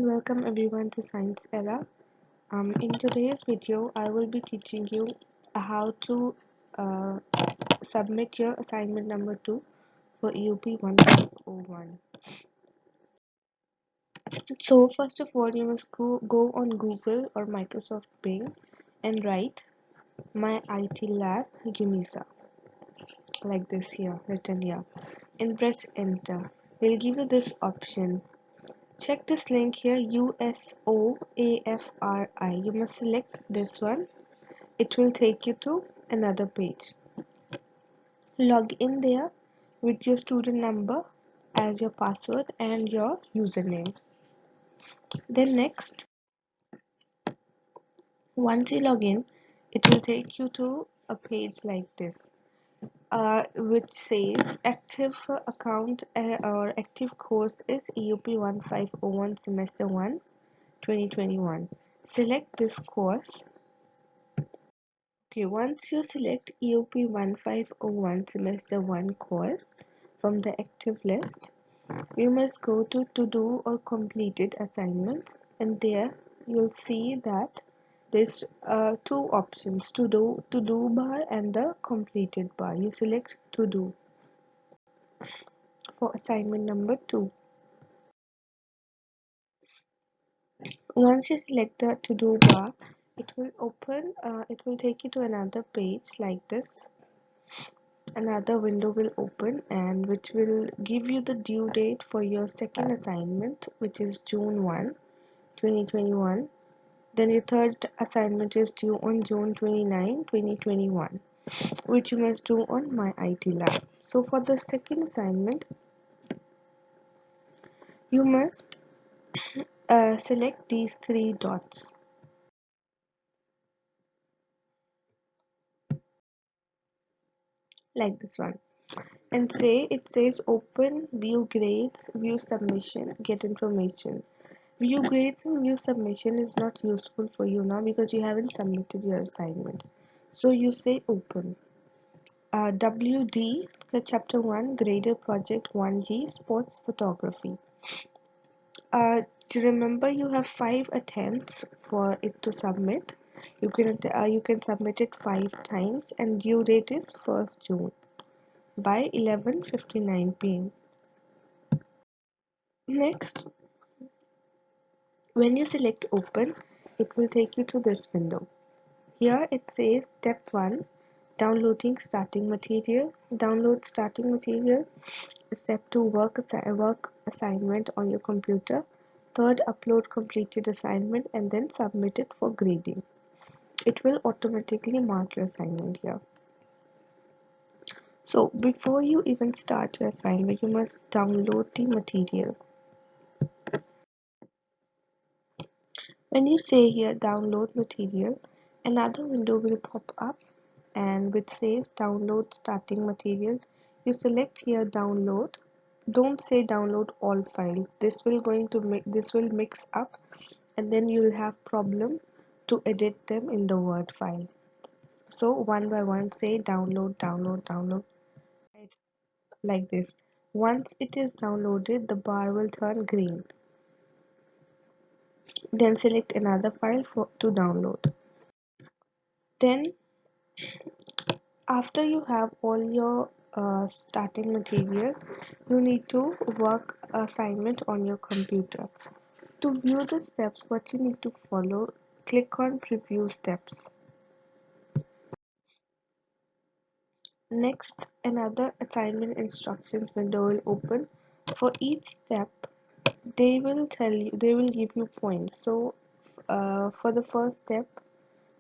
and welcome everyone to Science Era. In today's video, I will be teaching you how to uh, submit your assignment number 2 for EUP1501. So first of all, you must go on Google or Microsoft Bing and write My IT Lab UNISA like this here, written here, and press enter. They'll give you this option. Check this link here, USOAFRI. You must select this one. It will take you to another page. Log in there with your student number as your password and your username. Then next, once you log in, it will take you to a page like this, which says active account or active course is EUP1501 semester 1 2021. Select this course. Okay, once you select EUP1501 semester 1 course from the active list, you must go to do or completed assignments, and there you'll see that there's two options, to do bar and the completed bar. You select to do for assignment number 2. Once you select the to do bar, it will take you to another page like this. Another window will open and which will give you the due date for your second assignment, which is June 1, 2021. Then your third assignment is due on June 29, 2021, which you must do on My IT Lab. So for the second assignment, you must select these 3 dots like this one, and it says open, view grades, view submission, get information. View grades and view submission is not useful for you now because you haven't submitted your assignment. So you say open. WD, the chapter 1, graded project 1G, sports photography. Remember you have 5 attempts for it to submit. You can submit it 5 times and due date is 1st June by 11:59 p.m. Next, when you select open, it will take you to this window. Here it says step 1, downloading starting material. Download starting material. Step 2, work assignment on your computer. Third, upload completed assignment and then submit it for grading. It will automatically mark your assignment here. So before you even start your assignment, you must download the material. When you say here download material, another window will pop up and which says download starting material. You select here download. Don't say download all files. This will mix up and then you will have problem to edit them in the Word file. So one by one say download, download, download like this. Once it is downloaded, the bar will turn green. Then select another file to download. Then after you have all your starting material, you need to work assignment on your computer. To view the steps, what you need to follow, click on preview steps. Next, another assignment instructions window will open. For each step, they will give you points. So for the first step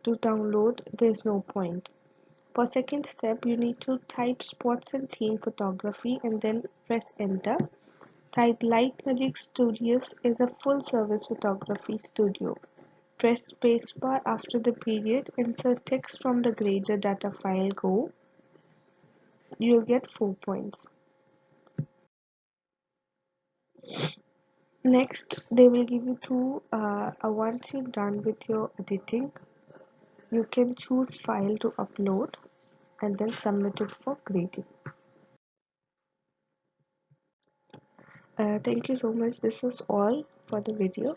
to download, there is no point. For second step, you need to type sports and theme photography and then press enter. Type Light Magic Studios is a full service photography studio. Press spacebar after the period. Insert text from the grader data file. Go. You'll get 4 points. Next, they will give you once you're done with your editing, you can choose file to upload and then submit it for grading. Thank you so much. This was all for the video.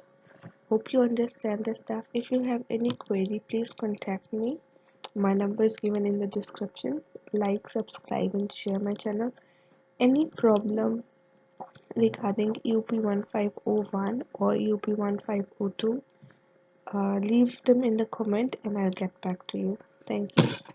Hope you understand the stuff. If you have any query, please contact me. My number is given in the description. Like, subscribe, and share my channel. Any problem regarding EUP1501 or EUP1502, leave them in the comment and I'll get back to you. Thank you.